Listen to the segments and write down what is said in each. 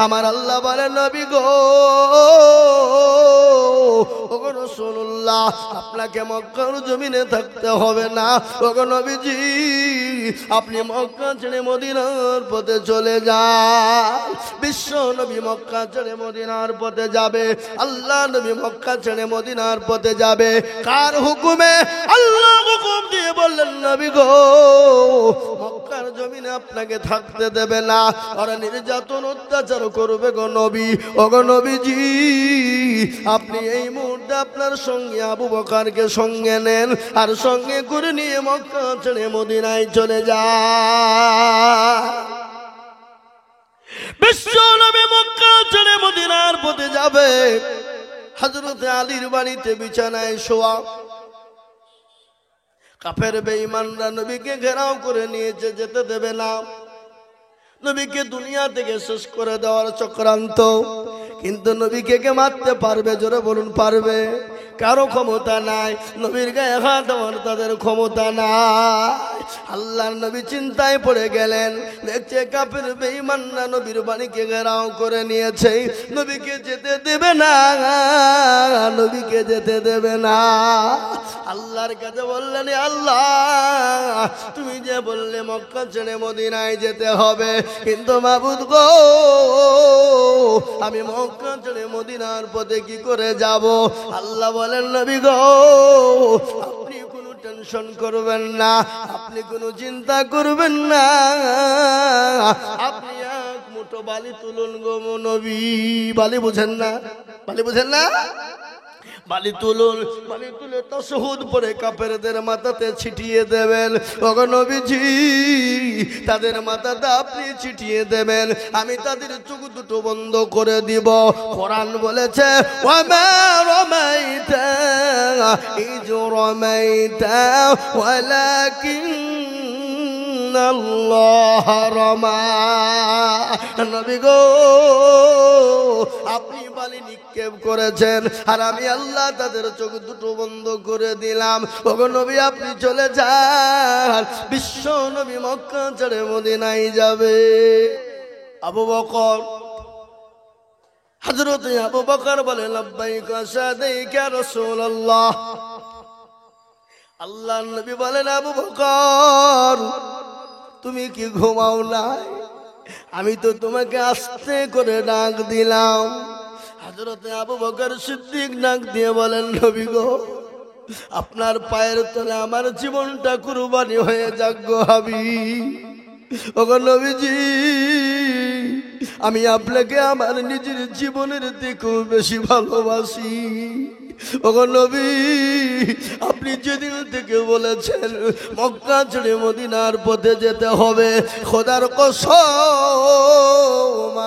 আমার আল্লাহ বলেন নবী গো ওগো রাসূলুল্লাহ আপনাকে মক্কার জমিনে থাকতে হবে না। ওগো নবীজি আপনি মক্কা ছেড়ে মদিনার পথে চলে যান। বিশ্ব নবী মক্কা ছেড়ে মদিনার পথে যাবে, আল্লাহ নবী মক্কা ছেড়ে মদিনার পথে যাবে। কার হুকুমে? আল্লাহ হুকুম দিয়ে বললেন নবী গো মক্কার জমিনে আপনাকে থাকতে দেবে না, ওরা নির্যাতন অত্যাচার করবে গো নবী। ওগো নবীজি আপনি এই মুহূর্তে আপনার সঙ্গে আবু বকরকে সঙ্গে নেন আর সঙ্গে করে নিয়ে মক্কা ছেড়ে মদিনায় চলে যান। বিশ্ব নবী মক্কা ছেড়ে মদিনার পথে যাবে। হযরত আলীর বাড়িতে বিছানায় শোয়া কাফের বেঈমানরা নবীকে ঘেরাও করে নিয়েছে, যেতে দেবে না। নবীকে দুনিয়া থেকে শেষ করে দেওয়ার চক্রান্ত। কিন্তু নবীকে কে মারতে পারবে? জোরে বলুন পারবে? কারো ক্ষমতা নাই। নবীর গায়ে হাত দেওয়ার তাদের ক্ষমতা নাই। আল্লাহর নবী চিন্তায় পড়ে গেলেন, দেখছে কাফের বেঈমানরা নবীর বাড়িকে ঘেরাও করে নিয়েছে, নবীকে যেতে দেবে না, নবীকে যেতে দেবে না। আল্লাহর কাছে বললেন আল্লাহ তুমি যে বললে মক্কা ছেড়ে মদিনায় যেতে হবে, কিন্তু মাবুদ গো আমি মক্কা ছেড়ে মদিনার পথে কি করে যাব? আল্লাহ বলেন নবী গো আপনি কোনো টেনশন করবেন না, আপনি কোনো চিন্তা করবেন না, আপনি এক মুঠো বালি তুলুন গো নবী। বালি বুঝেন না? বালি বুঝেন না? বালি তুলুন, বালি তুলে তাশহুদ পড়ে কাফেরদের মাথাতে ছিটিয়ে দেবেন। ওগো নবীজি তাদের মাথাতে আপনি ছিটিয়ে দেবেন, আমি তাদের চোখ দুটো বন্ধ করে দিব। কোরআন বলেছে ওয়ামা রামাইতা ইয রামাইতা ওয়ালাকিন আল্লাহ রামা। নবী গো আপনি বালি নিক্ষেপ করেছেন আর আমি আল্লাহ তাদের চোখ দুটো বন্ধ করে দিলাম। ওগো নবী আপনি চলে যান। বিশ্ব নবী মক্কা ছেড়ে মদিনায় যাবে। আবু বকর হযরত আবু বকর বলে লাব্বাইক সাদাইক ইয়া রাসূলুল্লাহ। আল্লাহর নবী বলেন আবু বকর তুমি কি ঘুমাও নাই? আমি তো তোমাকে আস্তে করে ডাক দিলাম। হযরত আবু বকর সিদ্দিক ডাক দিয়ে বলেন নবী গো আপনার পায়ের তলে আমার জীবনটা কুরবানি হয়ে যাক গো হাবিব। ওগো নবীজি আমি আপনাকে আমার নিজের জীবনের থেকেও বেশি ভালোবাসি। ওগো নবী আপনি যেদিন থেকে বলেছেন মক্কা ছেড়ে মদিনার পথে যেতে হবে, খোদার কসম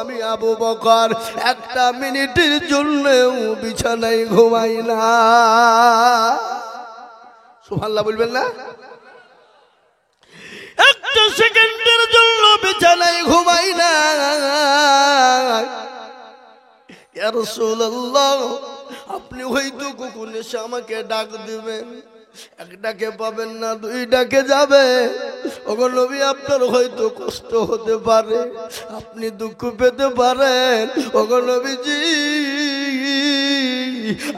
আমি আবু বকর একটা মিনিটের জন্যও বিছানায় ঘুমাই না। সুবহানাল্লাহ বলবেন না? একটা সেকেন্ডের জন্য বিছানায় ঘুমাই না। ইয়া রাসূলুল্লাহ আপনি হয়তো কখন এসে আমাকে ডাক দিবেন, এক ডাকে পাবেন না, দুই ডাকে যাবে। ওগো নবী আপনার হয়তো কষ্ট হতে পারে, আপনি দুঃখ পেতে পারেন। ওগো নবীজি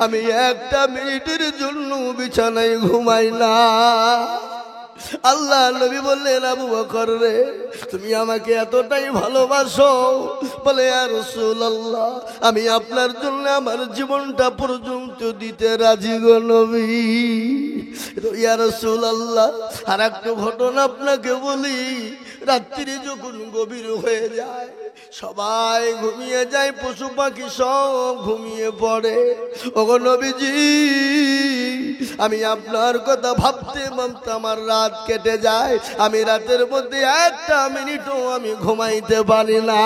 আমি একটা মিনিটের জন্য বিছানায় ঘুমাই না। আল্লাহ নবী বললেন আবু বকর রে তুমি আমাকে এতটাই ভালোবাসো? বলে ইয়া রাসূলুল্লাহ আমি আপনার জন্য আমার জীবনটা পর্যন্ত দিতে রাজি গো নবী। ইয়া রাসূলুল্লাহ আর একটা ঘটনা আপনাকে বলি। রাত্রি যখন গভীর হয়ে যায় সবাই ঘুমিয়ে যায়, পশু পাখি সব ঘুমিয়ে পড়ে। ওগো নবীজি আমি আপনার কথা ভাবতে ভাবতে আমার রাত কেটে যায়, আমি রাতের মধ্যে একটা মিনিটও আমি ঘুমাইতে পারি না।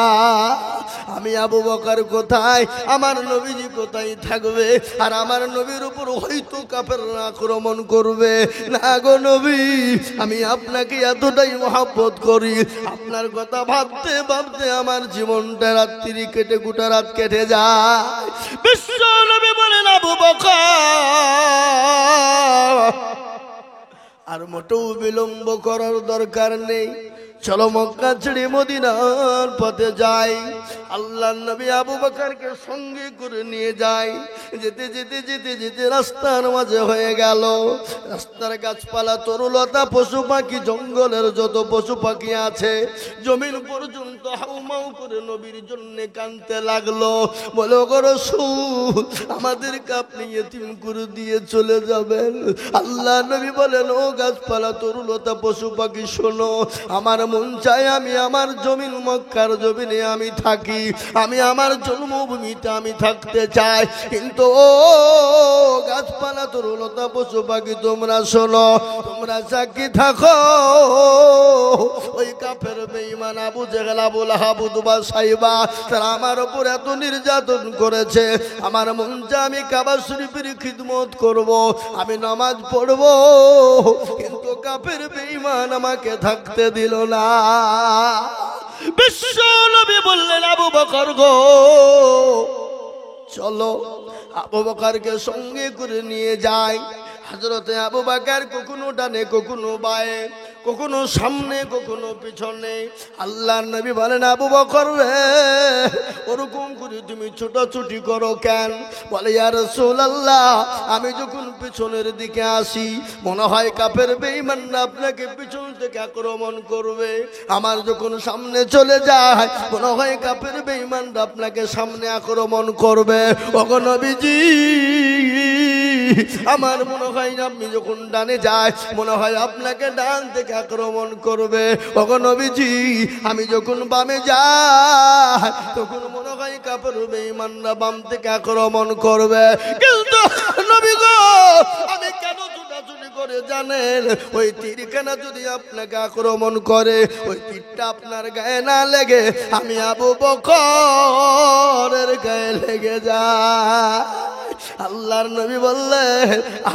আমি আবু বকর কোথায়, আমার নবীজি কোথায় থাকবে? আর আমার নবীর উপর হয়তো কাফেররা আক্রমণ করবে। না গো নবী আমি আপনাকে এতটাই মহব্বত করি, আপনার কথা ভাবতে ভাবতে আমার জীবনটা রাত্রি কেটে গোটা রাত কেটে যায়। বিশ্ব নবী বলেন আবু বকর আর মোটেও বিলম্ব করার দরকার নেই, চলো মক্কা ছেড়ে মদিনার পথে যাই। আল্লাহর নবী আবু বকরকে সঙ্গে করে নিয়ে যায়। যেতে যেতে যেতে যেতে রাস্তার মাঝে হয়ে গেল। রাস্তার গাছপালা, তরুলতা, পশু পাখি, জঙ্গলের যত পশু পাখি আছে জমিন পর্যন্ত হাউমাউ করে নবীর জন্য কাঁদতে লাগলো। বলো গো রাসূল, আমাদেরকে আপনি ইতিম করে দিয়ে চলে যাবেন? আল্লাহ নবী বলেন, ও গাছপালা, তরুলতা, পশু পাখি, শোনো, আমার মন চায় আমি আমার জমিন মক্কার জমিনে আমি থাকি, আমি আমার জন্মভূমিতে আমি থাকতে চাই। কিন্তু ও গাছপালা, তরুলতা, পশু পাখি, তোমরা শোনো, তোমরা সাক্ষী থাকো, ওই কাফের বেঈমান আবু জেহেল, আবু লাহাব, উতবা, সাইবা, তারা আমার উপর এত নির্যাতন করেছে। আমার মন চায় আমি কাবা শরীফের খিদমত করব, আমি নামাজ পড়ব, কিন্তু কাফের বেঈমান আমাকে থাকতে দিল না। বিশ্ব নবী বললেন, আবু বকর গো, চলো। আবু বকরকে সঙ্গে করে নিয়ে যায়। হযরতে আবু বকর কখনো ডানে, কখনো বায়ে, কখনো সামনে, কখনো পিছনে। আল্লাহর নবী বলেন, আবু বকর রে, ওরকম করে তুমি ছোটাছুটি করো কেন? বলে, ইয়া রাসূলুল্লাহ, আমি যখন পিছনের দিকে আসি মনে হয় কাফের বেঈমানরা আপনাকে পিছন থেকে আক্রমণ করবে, আমার যখন সামনে চলে যায় মনে হয় কাফের বেঈমানরা আপনাকে সামনে আক্রমণ করবে। ওগো নবীজি, আমার মনে হয় আপনি যখন ডানে যায় মনে হয় আপনাকে ডান থেকে আক্রমণ করবে। ওগো নবীজি, আমি যখন বামে যাই তখন মনে হয় কাফের বেঈমানরা বাম থেকে আক্রমণ করবে। কিন্তু নবী গো, আমি কেন ছুটাছুটি করে জানেন? ওই তীরখানা যদি আপনাকে আক্রমণ করে, ওই তীরটা আপনার গায়ে না লেগে আমি আবু বকরের গায়ে লেগে যায়। আল্লাহর নবী বললেন,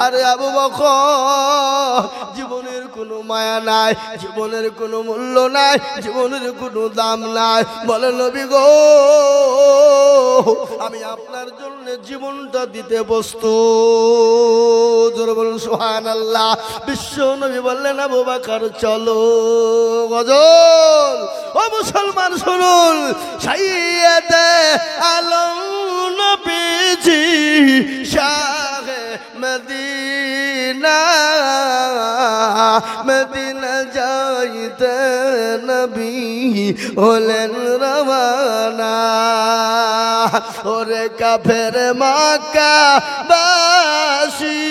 আরে আবু বকর, জীবনের কোনো মায়া নাই, জীবনের কোনো মূল্য নাই, জীবনের কোনো দাম নাই। বলে, নবী গো, আমি আপনার জন্য জীবনটা দিতে প্রস্তুত। জোরে বলুন সুবহানাল্লাহ। বিশ্ব নবী বললেন, আবু বকর চলো। গজল। ও মুসলমান শুনুন, সাইয়্যিদে আলম নবীজি শাহে মদিনা, মদিনা যাইতে নবী হলেন রওয়ানা। ওরে কাফের মক্কা বাসী,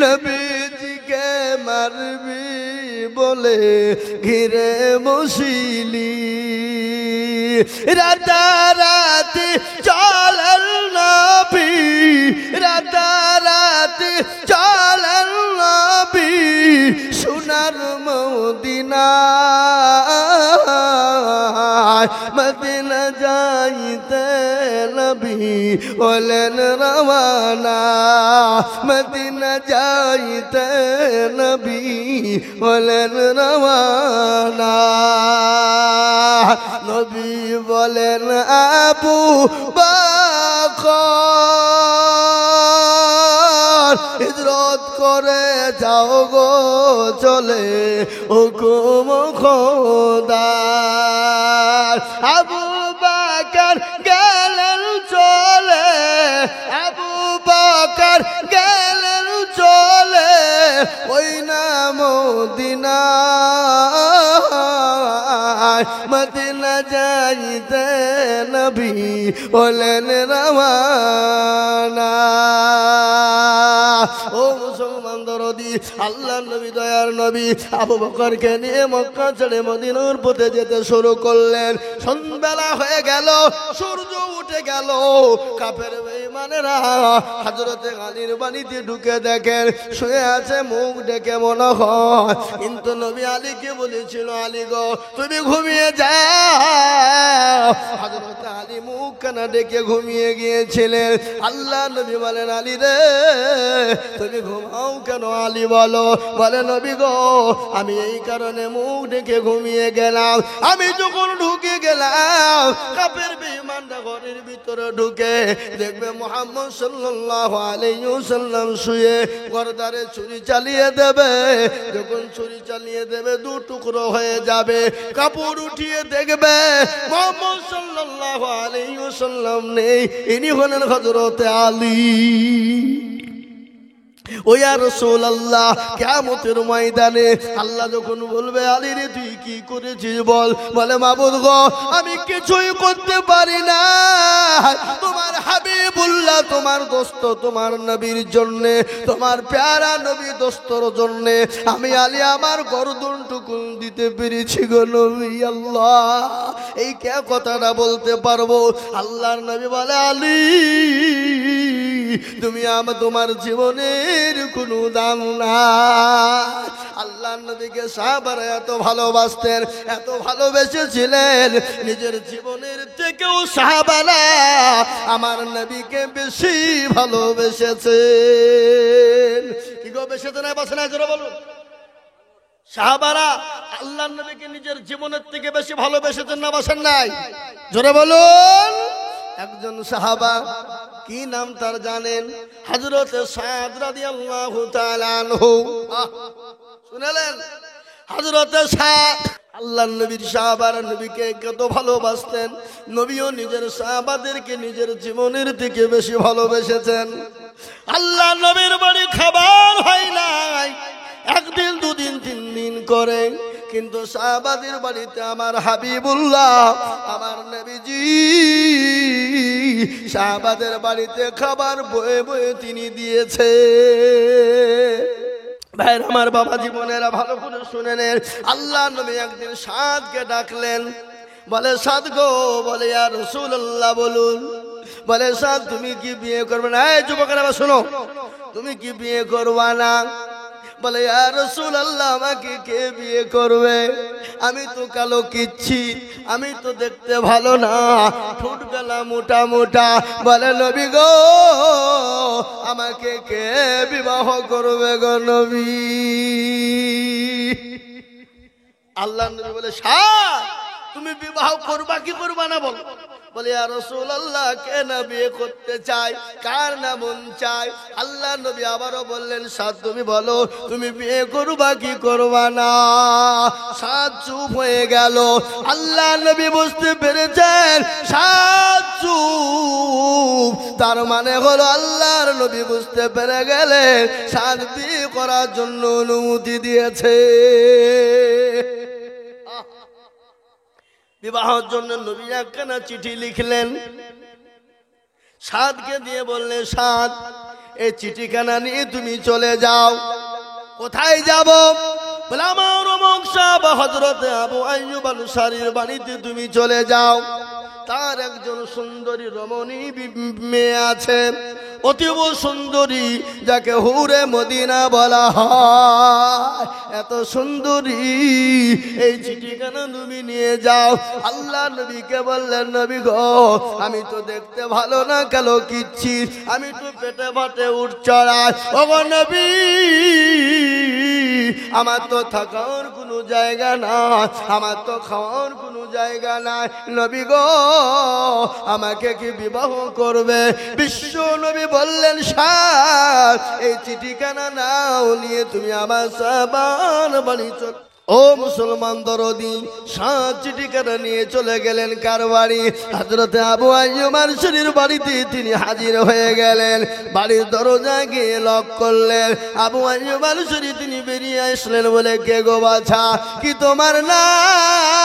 নবীজিকে মারবি বলে ঘিরে বসিলি, রাতারাতি চলেন নবী, রাতারাতি চলেন নবী সোনার মদিনায়, মদিনা যাইতে নবী হলেন রওয়ানা, মদিনা যাইতে নবী হলেন রওয়ানা। নবী বলেন, আবু বকর হিজরত করে যাও গো চলে হুকুম খোদার। আবু বকর গেলেন চলে, আবু বকর গেলেন চলে ওই না মদিনায়, মদিনা যাইতে নবী হলেন রওয়ানা। ও মুসলমান দরদি, আল্লাহ নবী, দয়ার নবী আবু বকরকে নিয়ে মক্কা ছেড়ে মদিনার পথে যেতে শুরু করলেন। সন্ধ্যাবেলা হয়ে গেল, সূর্য উঠে গেল। কাফের বেঈমানেরা হযরতে আলীর বাড়িতে ঢুকে দেখেন শুয়ে আছে, মুখ ডেকে মনে হয়। কিন্তু নবী আলীকে বলেছিল, আলী গো তুমি ঘুমিয়ে যাও। হযরতে আলী মুখ কানা ডেকে ঘুমিয়ে গিয়েছিলেন। আল্লাহ নবী বলেন, আলী রে তুমি ঘুমাও কেন? আলী বলো, বলে নবী গো আমি এই কারণে মুখ ডেকে ঘুমিয়ে গেলাম, আমি যখন ঢুকে গেলাম কাফের বেঈমানরা ঘরের ভিতরে ঢুকে দেখবে মুহাম্মদ সাল্লাল্লাহু আলাইহি ওয়াসাল্লাম শুয়ে গর্দারে ছুরি চালিয়ে দেবে। যখন ছুরি চালিয়ে দেবে দু টুকরো হয়ে যাবে, কাপড় উঠিয়ে দেখবে মুহাম্মদ সাল্লাল্লাহু আলাইহি ওয়াসাল্লাম নেই, ইনি হলেন হযরতে আলী। ও ইয়া রাসূলুল্লাহ, কিয়ামতের ময়দানে আল্লাহ যখন বলবে আলী রে তুই কি করেছিস বল, বলে মাবুদ গো আমি কিছুই করতে পারি না, তোমার হাবিবুল্লাহ তোমার দোস্ত তোমার নবীর জন্য, তোমার প্যারা নবী দোস্তর জন্য আমি আলী আমার গর্দনটুকু দিতে পেরেছি গো নবী। আল্লাহ এই কে কথাটা বলতে পারবো? আল্লাহর নবী বলে আলী তুমি তোমার জীবনের কোনো দাম না। আল্লাহ নবীকে সাহাবারা এত ভালোবাসতেন, এত ভালোবেসেছিলেন, নিজের জীবনের থেকেও সাহাবারা আমার নবীকে বেশি ভালোবেসেছেন। কি গো বেসেছে না বাসে না জোরে বলুন? সাহাবারা আল্লাহ নবীকে নিজের জীবনের থেকে বেশি ভালোবেসেছেন না বাসেন নাই? জোরে বলুন। একজন সাহাবা, কি নাম তার জানেন? হযরত সাদ রাদিয়াল্লাহু তাআলা আনহু। শুনলেন? হযরত সাদ আল্লাহর নবীর সাহাবারা নবীকে কত ভালোবাসতেন, নবীও নিজের সাহাবাদেরকে নিজের জীবনের থেকে বেশি ভালোবেসেছেন। আল্লাহ নবীর বাড়ি খাবার হয় নাই, একদিন দুদিন তিন দিন করে, কিন্তু সাহাবাদের বাড়িতে আমার হাবিবুল্লাহ আমার নবীজি সাহাবাদের বাড়িতে খাবার বয়ে বয়ে তিনি দিয়েছে। ভাইরা আমার, বাবা জীবনেরা ভালো করে শুনে নেন। আল্লাহ নবী একদিন সাদকে ডাকলেন, বলে সাদ গো, বলে ইয়া রাসূলুল্লাহ বলুন, বলে সাদ তুমি কি বিয়ে করবে না? এই যুবকেরা শোনো, তুমি কি বিয়ে করবা না? বলে ইয়া রাসূলুল্লাহ আমাকে কে বিয়ে করবে? আমি তো কালো কিচ্ছি, আমি তো দেখতে ভালো না, ঠোঁট গলা মোটা মোটা। বলে নবী গো আমাকে কে বিবাহ করবে গো নবী? আল্লাহ নবী বলে সাদ তুমি বিবাহ করবা কি করবা না বলো? বলে ইয়া রাসূলুল্লাহ কে না বিয়ে করতে চায়, কার না মন চায়? আল্লাহ নবী আবারও বললেন সাদ তুমি বলো তুমি বিয়ে করবা কি করবা না? সাদ চুপ হয়ে গেল। আল্লাহ নবী বুঝতে পেরেছেন সাদ চুপ, তার মানে হলো আল্লাহর নবী বুঝতে পেরে গেলেন সাদ বিয়ে করার জন্য অনুমতি দিয়েছে। বিবাহের জন্য নবী একখানা চিঠি লিখলেন, সাদকে দিয়ে বললেন সাদ এই চিঠিখানা নিয়ে তুমি চলে যাও। কোথায় যাব? বলে আমার অমুক সাহাব হযরত আবু আইয়ুব আনসারীর বাড়িতে তুমি চলে যাও। তার একজন সুন্দরী রমণী মেয়ে আছে, অতীব সুন্দরী, যাকে হুরে মদিনা বলা হয়। এত সুন্দরী এই চিঠিখানা তুমি নিয়ে যাও। আল্লাহ নবীকে বললেন নবী গো আমি তো দেখতে ভালো না, কালো কিচ্ছি, আমি তো পেটে ভাটে উঠ চড়াই। ও গো নবী আমার তো থাকার কোনো জায়গা নাই, আমার তো খাওয়ার কোনো জায়গা নাই, নবী গো আমাকে কি বিবাহ করবে? বিশ্ব নবী বললেন সাদ এই চিঠিখানা নাও, নিয়ে তুমি আমার সাহাবার বাড়ি চল। ও মুসলমান দরদি, সাদ চিঠিখানা নিয়ে চলে গেলেন কার বাড়ি? হযরত আবু আইয়ুব আনসারীর বাড়িতে তিনি হাজির হয়ে গেলেন। বাড়ির দরজা গিয়ে লক করলেন। আবু আইয়ুব আনসারী তিনি বেরিয়ে আসলেন, বলে কে গো বাছা, কি তোমার নাম,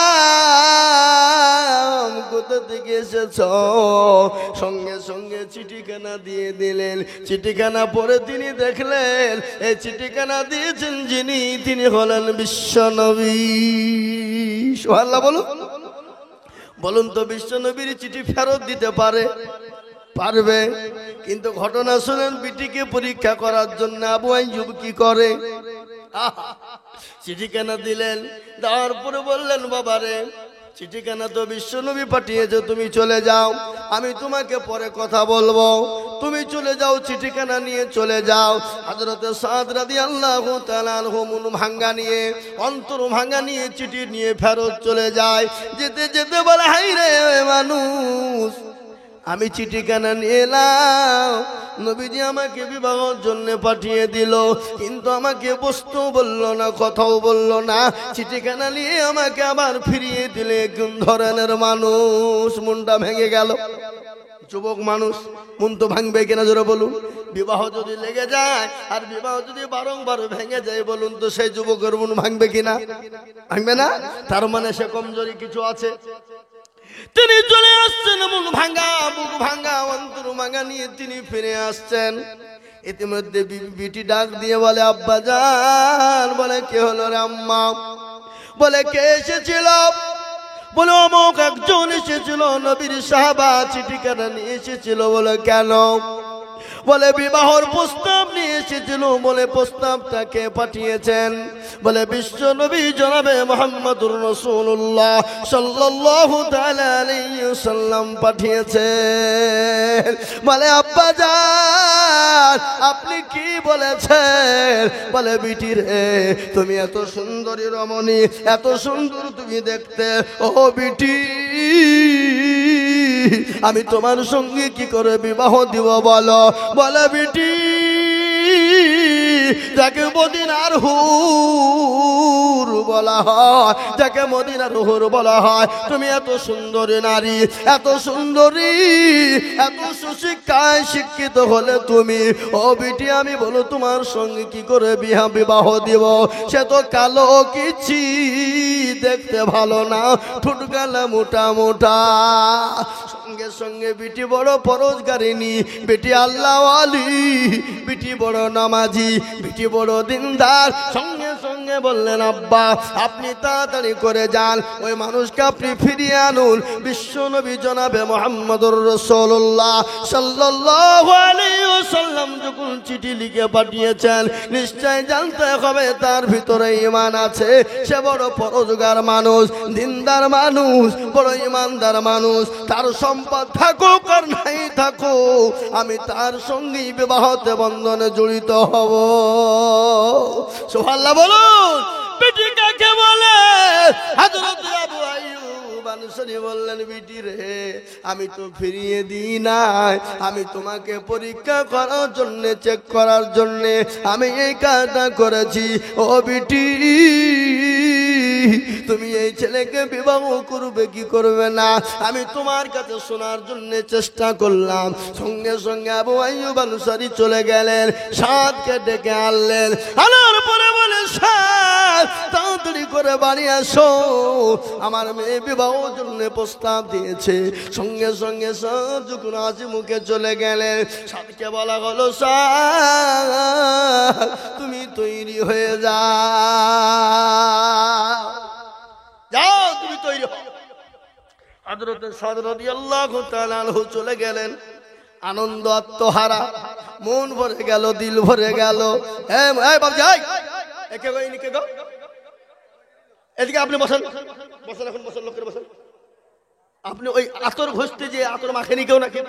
কোথা থেকে এসেছ? সঙ্গে সঙ্গে চিঠিখানা দিয়ে দিলেন। চিঠিখানা পড়ে তিনি দেখলেন এই চিঠিখানা দিয়েছেন যিনি, তিনি হলেন বিশ্ব নবী। সুবহানাল্লাহ বলুন। বলুন তো বিশ্ব নবীর চিঠি ফেরত দিতে পারবে? কিন্তু ঘটনা শুনেন, বিটিকে পরীক্ষা করার জন্য আবু আইয়ুব কি করে, চিঠিখানা দিলেন। দেওয়ার পরে বললেন বাবারে চিঠিখানা তো বিশ্ব নবী পাঠিয়েছে, তুমি চলে যাও, আমি তোমাকে পরে কথা বলবো, তুমি চলে যাও, চিঠিখানা নিয়ে চলে যাও। হযরত সাদ রাদিয়াল্লাহু তাআলা আনহু মন ভাঙ্গা নিয়ে, অন্তর ভাঙ্গা নিয়ে চিঠি নিয়ে ফেরত চলে যায়। যেতে যেতে বলে হাই রে মানুষ, আমি চিঠিখানা নিয়ে এলাম, নবীজি আমাকে বিবাহের জন্য পাঠিয়ে দিল, কিন্তু আমাকে বসতেও বললো না, কথাও বললো না, চিঠিখানা নিয়ে আমাকে আবার ফিরিয়ে দিলে। কোন ধরনের মানুষ? মনটা ভেঙে গেল। যুবক মানুষ, মন তো ভাঙবে কিনা জোরে বলুন। বিবাহ যদি লেগে যায় আর বিবাহ যদি বারংবার ভেঙে যায়, বলুন তো সেই যুবকের মন ভাঙবে কিনা? ভাঙবে না? তার মানে সে কমজোরি কিছু আছে। তিনি চলে আসছেন মন ভাঙা, বুক ভাঙা, অন্তর ভাঙা নিয়ে তিনি ফিরে আসছেন। ইতিমধ্যে বিটি ডাক দিয়ে বলে, আব্বা জান। বলে, কে হলো রে আম্মা? বলে, কে এসেছিল? বলে, অমুক একজন এসেছিল, নবীর সাহাবা, চিঠিখানা নিয়ে এসেছিল। বলে, কেন? বলে, বিবাহর প্রস্তাব নিয়ে এসেছিল। বলে, প্রস্তাবটাকে পাঠিয়েছেন? বলে, বিশ্ব নবী জনাবে মুহাম্মদুর রাসূলুল্লাহ সাল্লাল্লাহু তাআলা আলাইহি ওয়াসাল্লাম পাঠিয়েছেন। বলে, আব্বা জান আপনি কি বলেছেন? বলে, বিটি রে, তুমি এত সুন্দরী রমণী, এত সুন্দর তুমি দেখতে, ও বিটি, আমি তোমার সঙ্গে কি করে বিবাহ দিব বলো? বলে, বিটি, যাকে মদিনার হুর বলা হয়, যাকে মদিনার হুর বলা হয়, তুমি এত সুন্দরী নারী, এত সুন্দরী, এত সুশিক্ষায় শিক্ষিত হলে তুমি, ও বিটি, আমি বলো তোমার সঙ্গে কি করে বিবাহ দিব? সে তো কালো কিছি, দেখতে ভালো না, ঠোঁট গালা মোটা মোটা। সঙ্গে সঙ্গে বিটি বড় পরোজগারিনী, বিটি আল্লাহওয়ালি, বিটি বড় নামাজি, বিটি বড় দিনদার। সঙ্গে সঙ্গে বললেন, আব্বা আপনি তাড়াতাড়ি করে যান, ওই মানুষকে আপনি ফিরিয়ে আনুন। বিশ্ব নবী জনাবে মুহাম্মদুর রাসূলুল্লাহ সাল্লাল্লাহু আলাইহি ওয়াসাল্লাম যখন চিঠি লিখে পাঠিয়েছেন, নিশ্চয় জানতে হবে তার ভিতরে ঈমান আছে। সে বড় পরোজগার মানুষ, দিনদার মানুষ, বড় ঈমানদার মানুষ। তার সম্পদ থাকুক আর নাই থাকুক, আমি তার সঙ্গে বিবাহতে বন্ধনে জড়িত হব। সুবহানাল্লাহ বলুন। বিটি কাকে বলে? হযরত আবু আইয়ুব আনসারী বললেন, বিটি রে, আমি তো ফিরিয়ে দিই নাই, আমি তোমাকে পরীক্ষা করার জন্য, চেক করার জন্য আমি এই কাজটা করেছি। ও বিটি, তুমি এই ছেলেকে বিবাহ করবে কি করবে না, আমি তোমার কাছে শোনার জন্য চেষ্টা করলাম। সঙ্গে সঙ্গে আবু আইয়ুব আনসারী চলে গেলেন, সাদকে ডেকে আনলেন। আনার পরে বলে, সাদ তাড়াতাড়ি করে বাড়ি আসো, আমার মেয়ে বিবাহের জন্য প্রস্তাব দিয়েছে। সঙ্গে সঙ্গে সাদ যখন হাসি মুখে চলে গেলেন, সাদকে বলা হলো, সাদ তুমি তৈরি হয়ে যাও, তুমি তৈরি হও। হযরত সাদ রাদিয়াল্লাহু তাআলা আনহু চলে গেলেন, আনন্দ আত্মহারা, মন ভরে গেল, দিল ভরে গেল। এই বাবজি, একে গো, ইনি কে গো? এদিকে আপনি বসেন, বসেন, এখন বসেন, লোকের বসেন। আপনি ওই আতর ঘষতে যে আতর মাখেনি কেউ নাকি?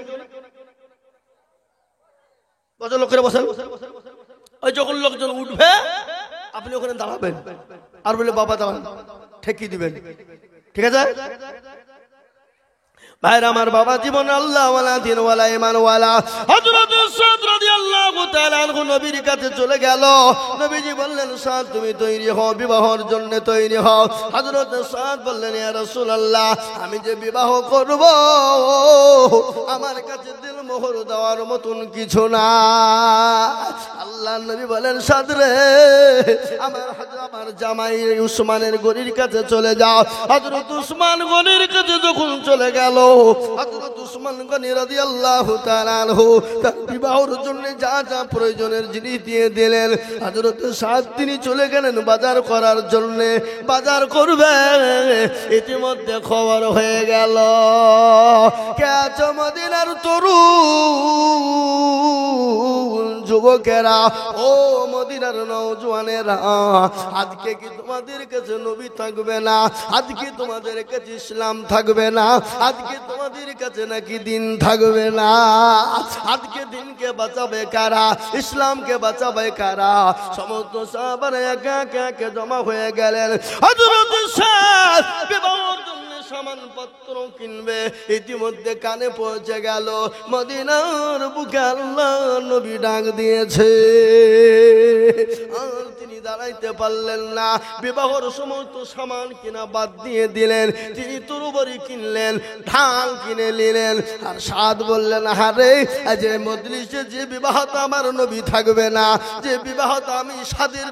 বসেন, লোকের বসেন। ওই যখন লোকজন উঠবে আপনি ওখানে দাঁড়াবেন আর বলে, বাবা দাঁড়ান, ঠেকিয়ে দিবেন, ঠিক আছে? ভাইরা আমার, বাবা জীবন আল্লাহ ওয়ালা, দিন ওয়ালা, ঈমান ওয়ালা। হযরত সাদ রাদিয়াল্লাহু তাআলা আনহু নবীর কাছে চলে গেল। নবীজি বললেন, সাদ তুমি তৈরি হও, বিবাহের জন্য তৈরি হও। হযরত সাদ বললেন, ইয়া রাসূলুল্লাহ, আমি যে বিবাহ করব আমার কাছে দিল মোহর দেওয়ার মতন কিছু না। আল্লাহর নবী বলেন, সাদ রে, আমার জামাই উসমানের গনির কাছে চলে যাও। হযরত উসমান গনির কাছে যখন চলে গেল, হযরত উসমান গনি রাদিয়াল্লাহু তাআলা আনহু তার বিবাহের জন্য যা যা প্রয়োজনের জিনিস দিয়ে দিলেন। হযরত সাদ তিনি চলে গেলেন বাজার করার জন্য, বাজার করবে। ইতিমধ্যে খবর হয়ে গেল, কে আছো মদিনার তরুণ যুবকেরা, ও মদিনার নওজওয়ানেরা, আজকে কি তোমাদের কাছে নবী থাকবে না? আজকে তোমাদের কাছে ইসলাম থাকবে না? আজকে তোমাদের কাছে নাকি দিন থাকবে না? আজকে দিনকে বাঁচাবে কারা? ইসলামকে বাঁচাবে কারা? সমস্ত সাহাবারা একে একে জমা হয়ে গেলেন। হযরত সাদ বিবাহের জন্য সামানপত্র কিনবে। ইতিমধ্যে কানে পৌঁছে গেল মদিনার বুকে আল্লাহ নবী ডাক দিয়েছে। আর তিনি দাঁড়াইতে পারলেন না, বিবাহর সমস্ত সামান কিনা বাদ দিয়ে দিলেন। তিনি তরবারি কিনলেন, ঢাল কিনে নিলেন। আর সাদ বললেন, আরে যে মজলিসে যে বিবাহটা আমার নবী থাকবে না, যে বিবাহটা আমি সাদের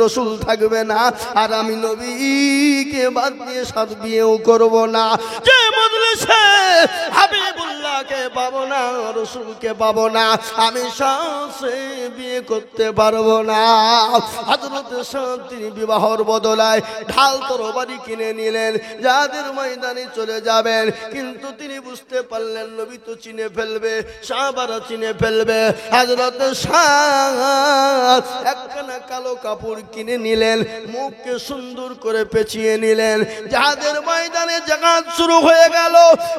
রসুল থাকবে না, আর আমি নবীকে বাদ দিয়ে সাদ বিয়েও করব না। যে মজলিসে হাবিবুল্লাহকে পাবো না, রসুলকে পাবো না, আমি সাথে বিয়ে করতে পারবো না। হযরত সাদ তিনি বিবাহর বদলায় ঢাল তরবারি কিনে নিলেন, যাদের ময়দানে চলে যাবেন। কিন্তু তিনি বুঝতে পারলেন নবী তো চিনে ফেলবে, সাহাবারা চিনে ফেলবে। হযরত সাদ একখানা কালো কাপড় কিনে নিলেন, মুখকে সুন্দর করে পেঁচিয়ে নিলেন। যাদের ময়দানে জাগাত শুরু হয়ে গেল,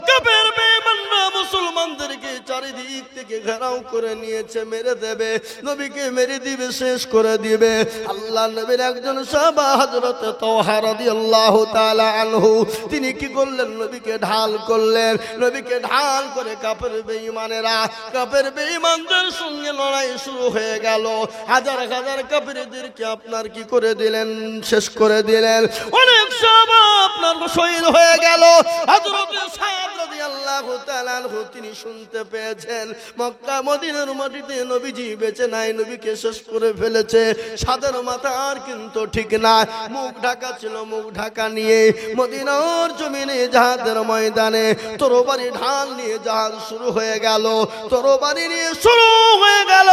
কাফের বেঈমানরা মুসলমানদেরকে চারিদিক থেকে ঘেরাও করে নিয়েছে, মেরে দেবে, নবীকে মেরে দিবে, শেষ করে দিবে। আল্লাহ নবীর একজন সাহাবা হযরত তালহা রাদিয়াল্লাহু তাআলা আনহু, তিনি কি করলেন, নবীকে ঢাল করলেন। নবীকে ঢাল করে কাফের বেঈমানেরা, কাফের বেঈমানদের সঙ্গে লড়াই শুরু হয়ে গেল। হাজার হাজার কাফেরদেরকে আপনার কি করে দিলেন, শেষ করে দিলেন। অনেক সাহাবা আপনার শহীদ হয়ে গেল। হযরত সাদ রাদিয়াল্লাহু তাআলা আনহু তিনি শুনতে পেয়েছেন মক্কা মদিনার মাটিতে নবীজি বেঁচে নাই, নবীকে শেষ করে ফেলেছে। সাদের মাথা আর কিন্তু ঠিক না, মুখ ঢাকা ছিল, মুখ ঢাকা নিয়ে মদিনার জমিনে জাহাদের ময়দানে তরবারি ঢাল নিয়ে জাহাজ শুরু হয়ে গেল। তরবারি নিয়ে শুরু হয়ে গেল,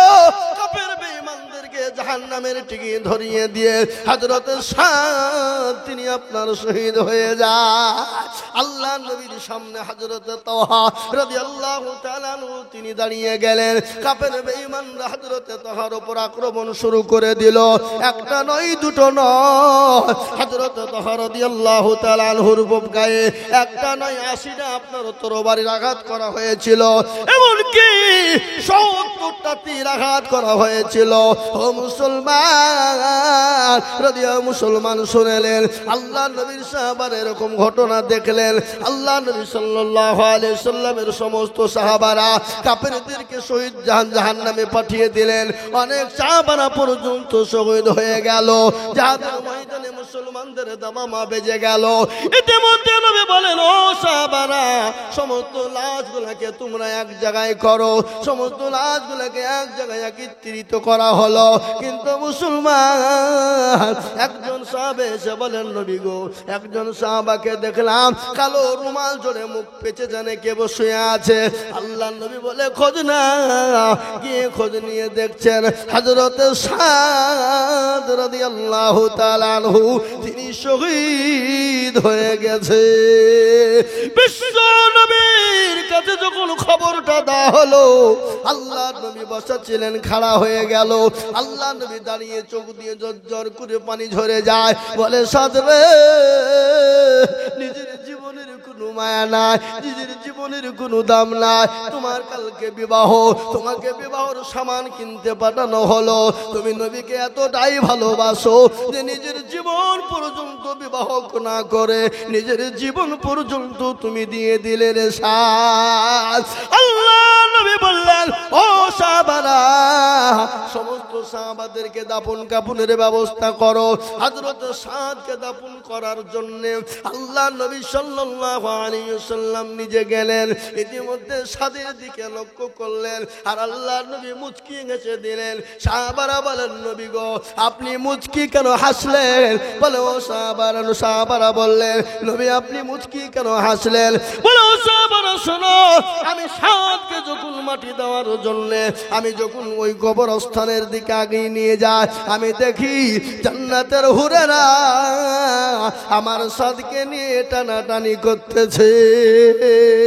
কাফের বেঈমানদেরকে জাহান্নামের টিকি ধরিয়ে দিয়ে হযরত সাদ তিনি আপনার শহীদ হয়ে যায়। আল্লাহ নবীর সামনে হযরত তালহা রাদিয়াল্লাহু তাআলা আনহু তিনি দাঁড়িয়ে গেলেন। কাফের বেঈমানরা হযরত তালহার উপর আক্রমণ শুরু করে দিল। একটা নয়, দুটো নয়, হযরত তালহা রাদিয়াল্লাহু তাআলা আনহুর গায়ে একটা নয় 80টা আপনার তরবারির আঘাত করা হয়েছিল, এমনকি 70টা তীর আঘাত করা হয়েছিল। ও মুসলমান, মুসলমান শুনেলেন, আল্লাহ নবীর সাহাবারা এরকম ঘটনা দেখলেন। আল্লাহ নবী সাল্লাল্লাহু আলাইহি সাল্লামের সমস্ত সাহাবারা কাফেরদেরকে শহীদ জাহান্নামে পাঠিয়ে দিলেন। অনেক সাহাবারা পর্যন্ত শহীদ হয়ে গেল। যাদের ময়দানে মুসলমানদের দামামা বেজে গেল। ইতিমধ্যে নবী বলেন, ও সাহাবারা, সমস্ত লাশগুলোকে তোমরা এক জায়গায় করো। সমস্ত লাশগুলোকে এক জায়গায় একত্রিত করা হলো। কিন্তু মুসলমান একজন সাহাবা এসে বলেন, নবী গো, একজন সাহাবাকে দেখলাম কালো রুমাল জড়ে মুখ পেঁচে জানে কে বসে আছে। আল্লাহ নবী বলে, খোঁজ না। গিয়ে খোঁজ নিয়ে দেখছেন হযরত সাদ রাদিয়াল্লাহু তাআলা আনহু তিনি শহীদ হয়ে গেছে। বিশ্ব নবীর কাছে যখন খবরটা দেওয়া হলো, আল্লাহ নবী বসা ছিলেন, খাড়া হয়ে গেল। আল্লাহ নবী দাঁড়িয়ে চোখ দিয়ে ঝরঝর করে পানি ঝরে যায়। বলে, সাদ রে, নিজের জীবনের কোনো মায়া নাই, নিজের জীবনের কোনো দাম নাই। তোমার কালকে বিবাহ, তোমাকে বিবাহর সামান কিনতে পাঠানো হলো। তুমি নবীকে এতটাই ভালোবাসো যে নিজের জীবন পর্যন্ত বিবাহ না করে নিজের জীবন পর্যন্ত তুমি দিয়ে দিলে রে সাদ। আল্লাহ নবী বললেন, ও সাহাবারা, সমস্ত সাহাবাদেরকে দাফন কাফনের ব্যবস্থা করো। হযরত সাদকে দাফন করার জন্য আল্লাহ নবী সাল্লাল্লাহু আলাইহি ওয়াসাল্লাম নিজে গেলেন। ইতিমধ্যে সাদের দিকে লক্ষ্য করলেন, আর আল্লাহ নবী মুচকি হেসে দিলেন। সাহাবারা বলেন, নবী গো, আপনি মুচকি কেন হাসলেন? বলে, ও সাহাবারা বললেন, নবী আপনি মুচকি কেন হাসলেন? বলে, ও সাহাবারা শোনো, আমি সাদকে যখন মাটি দেওয়ার জন্য আমি যখন ওই কবরস্থানের দিকে আগিয়ে নিয়ে যাই, আমি দেখি জান্নাতের হুরেরা আমার সাদকে নিয়ে টানাটানি করতেছে।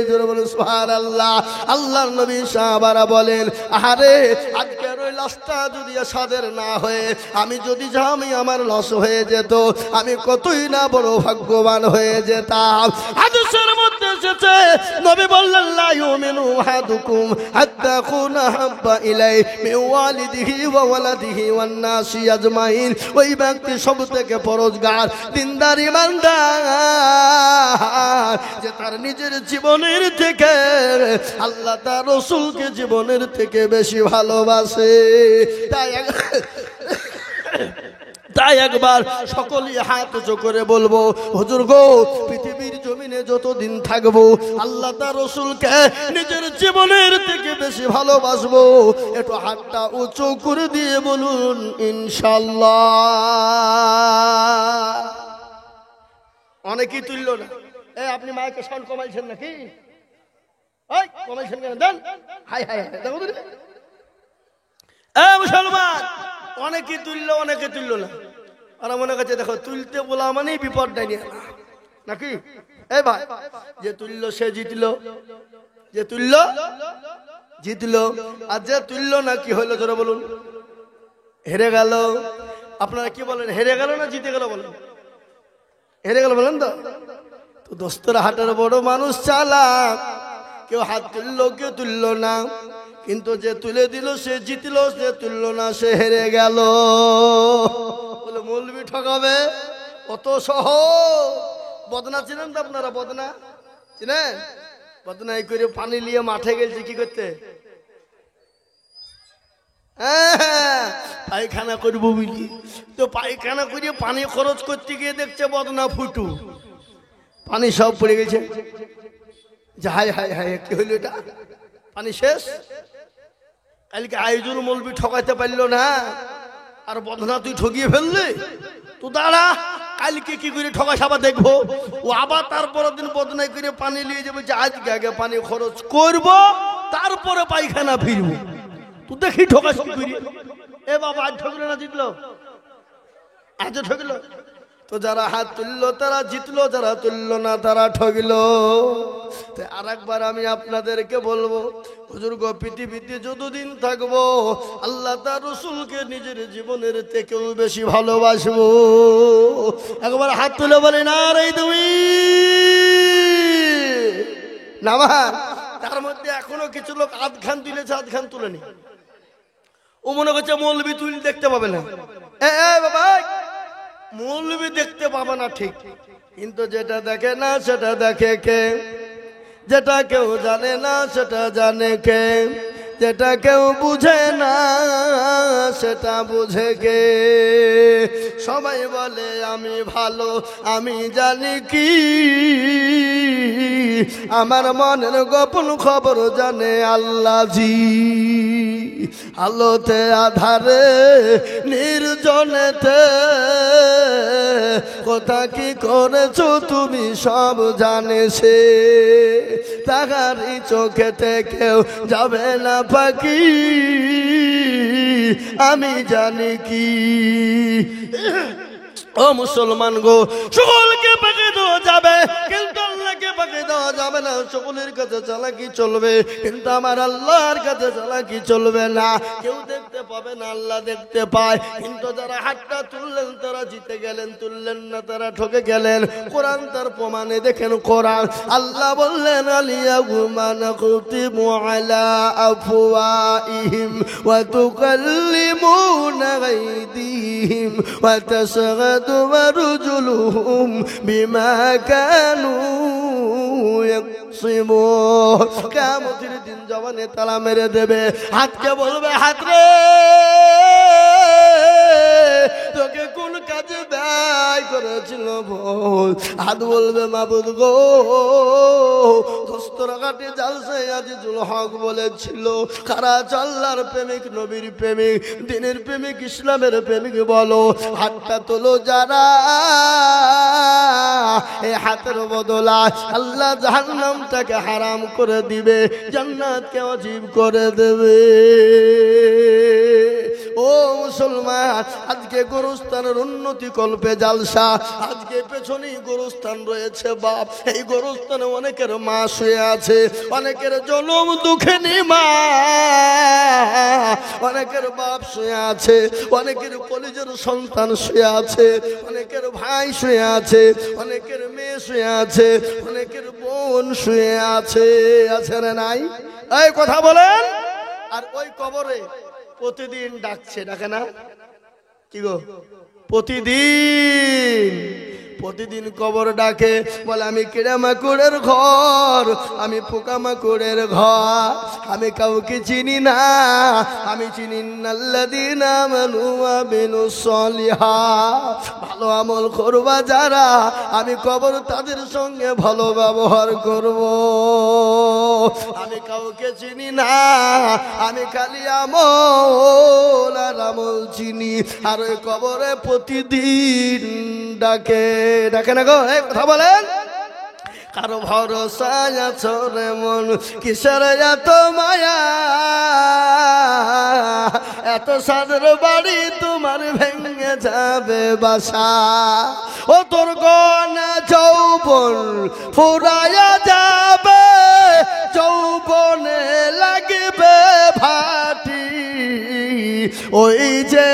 জোরে বলে সুবহানাল্লাহ। আল্লাহর নবী সাহাবারা বলেন, আরে আজকের ওই লাশটা যদি সাদের না হয়ে আমি যদি আমি আমার লস হয়ে যেত, আমি কতই না বড় ভাগ্যবান হয়ে যেতাম। হাদিসের মধ্যে এসেছে নবী বললেন লা ইউমিনু আহাদুকুম হাত্তা আকুনা হাব্বা ইলাই মিন ওয়ালিদিহি ওয়া ওয়ালাদিহি ওয়ান নাসি আজমাইন। ওই ব্যক্তি সবথেকে পরহেজগার দিনদার ঈমানদার যে তার নিজের জীবনের থেকে আল্লাহ তার রাসূলকে জীবনের থেকে বেশি ভালোবাসে। তাই একবার সকলেই হাত উঁচু করে বলবো, হুজুর গো, পৃথিবীর জমিনে যতদিন থাকবো আল্লাহ তার রাসূলকে নিজের জীবনের থেকে বেশি ভালোবাসবো। একটু হাতটা উঁচু করে দিয়ে বলুন ইনশাআল্লাহ। অনেকেই তুলল না। আপনি মাইকে সাউন্ড কমাইছেন নাকি? কমাইছেন কেন? দেন হাই হাই হাই দেখো মুসলমান, অনেকে তুলল অনেকে তুলল না। ওরা মনে করছে দেখো তুলতে বলা মানেই বিপদ ডাইনি নাকি? ভাই, যে তুলল সে জিতলো, যে তুলল জিতলো, আর যে তুলল না কি হইলো জোরে বলুন? হেরে গেল। আপনারা কি বলেন, হেরে গেল না জিতে গেল বলেন? হেরে গেল বলেন তো? তো দোস্তরা হাটের বড় মানুষ চালাক, কেউ হাত তুললো কেউ তুললো না, কিন্তু যে তুলে দিল সে জিতলো, যে তুললো না সে হেরে গেল। বলে মৌলবি ঠকাবে অত সহজ? বদনা চিনেন তো আপনারা? বদনা চিনেন? বদনা এই করে পানি নিয়ে মাঠে গেছে কি করতে? পায়খানা করবো বুঝলি, তো পায়খানা করে পানি খরচ করতে গিয়ে দেখছে বদনা ফুটু, পানি সব পড়ে গেছে। হাই হাই হাই, কি হইল এটা? পানি শেষ। কালকে আয়োজন মৌলবি ঠকাইতে পারলো না, আর বদনা তুই ঠকিয়ে ফেললি। তো দাঁড়া, কালকে কি করে ঠকাস আবার দেখবো। ও আবার তারপরের দিন বদনাই করে পানি নিয়ে যাবে, যে আজকে আগে পানি খরচ করব তারপরে পায়খানা ফিরবো। তুই দেখি ঠকাস কি করি। বাবা আজ ঠকলো না জিতলো? আজ ঠকলো। তো যারা হাত তুললো তারা জিতলো, যারা তুললো না তারা ঠকলো। আর একবার আমি আপনাদেরকে বলবো, হুজুর গো, পৃথিবীতে যতদিন থাকবো আল্লাহ তার রাসূলকে নিজের জীবনের থেকেও বেশি ভালোবাসবো। একবার হাত তুলে বলে না রে তুমি নামা। তার মধ্যে এখনো কিছু লোক আধখান তুলেছে, আধখান তুলেনি। ও মনে করছে মৌলবি তুই দেখতে পাবে না। বাবা, মৌলবি দেখতে পাবে না ঠিক, কিন্তু যেটা দেখে না সেটা দেখে কে? যেটা কেউ জানে না সেটা জানে কে? যেটা কেউ বুঝে না সেটা বুঝে কে? সবাই বলে আমি ভালো, আমি জানি কি, আমার মনের গোপন খবর জানে আল্লাহ জি। আলোতে আধারে নির্জনেতে কথা কি করেছো তুমি সব জানে সে। তাহারি চোখেতে কেউ যাবে না পাখি, আমি জানি কি। ও মুসলমান গো, সকলকে পাকে দেওয়া যাবে কিন্তু আল্লাহকে পাকে দেওয়া যাবে না। সকলের কাছে চালাকি চলবে কিন্তু আমার আল্লাহর কাছে চালাকি চলবে না। কেউ দেখতে পাবে না, আল্লাহ দেখতে পায়। কিন্তু যারা হাতটা তুললেন তারা জিতে গেলেন, তুললেন না তারা ঠকে গেলেন। কোরআন তার প্রমাণে দেখেন, কোরআন আল্লাহ বললেন আলিয়াহুমা নাকুতিমু আলা আফওয়াইহিম ওয়া তুকাল্লিমুনা আইদিহিম ওয়া তাশহাদু ওয়ারজুলুহুম বিমা কানু ইয়াকসিবুন। কিয়ামতের দিন জবানে তালা মেরে দেবে, হাতকে বলবে হাত রে তোকে কোন কাজে ব্যয় করেছিল বল। হাত বলবে মাবুদ গো, দস্তরঘাটে জালসায় আজিজুল হক বলেছিল কারা আল্লাহর প্রেমিক, নবীর প্রেমিক, দিনের প্রেমিক, ইসলামের প্রেমিক বলো। হাতটা তোলো যারা, এই হাতের বদলা আল্লাহ জাহান্নামটাকে হারাম করে দিবে, জান্নাতকে ওয়াজিব করে দেবে। ও মুসলমান, আজকে গোরস্থানের উন্নতি কল্পে জালসা, আজকে পেছনেই গোরস্থান রয়েছে বাপ। এই গোরস্থানে অনেকের মা শুয়ে আছে, অনেকের জনম দুঃখিনী মা, অনেকের বাপ শুয়ে আছে, অনেকের কলেজের সন্তান শুয়ে আছে, অনেকের ভাই শুয়ে আছে, অনেকের মেয়ে শুয়ে আছে, অনেকের বোন শুয়ে আছে, আছে না নাই? এই কথা বলেন। আর ওই কবরে প্রতিদিন ডাকছে, ডাকে না? কি গো, প্রতিদিন কবর ডাকে, বলে আমি কিড়ামাকুড়ের ঘর, আমি পোকামাকুড়ের ঘর, আমি কাউকে চিনি না, আমি চিনি আল্লাযীনা আমানু ওয়া আমিলুস সলিহাত। ভালো আমল করবা যারা, আমি কবর তাদের সঙ্গে ভালো ব্যবহার করব। আমি কাউকে চিনি না, আমি খালি আমল আর আমল চিনি। আর ওই কবরে প্রতিদিন ডাকে, ডাকে না গো? এই কথা বলেন। কারো ভরসা আছো রে মন, কিসের এত মায়া, এত সাদের বাড়ি তোমার ভেঙে যাবে বাসা। ও তোর গনা যৌবন ফুরায়া যাবে, যৌবনে লাগবে ভাটি, ওই যে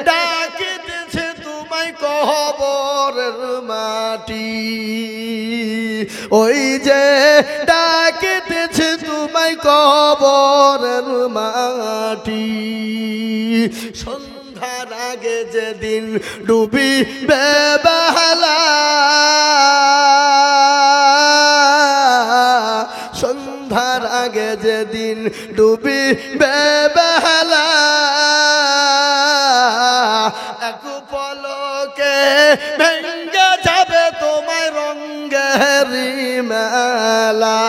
ডাকিতেছে তোমায় কবরের মাটি, ওই যে ডাকিতেছে তোমায় কবরের মাটি। সন্ধ্যার আগে যেদিন ডুবিবে বেলা, সন্ধ্যার আগে যেদিন ডুবিবে বেলা, এক পলকে ভেঙ্গে যাবে তোমায় রঙ্গের মেলা।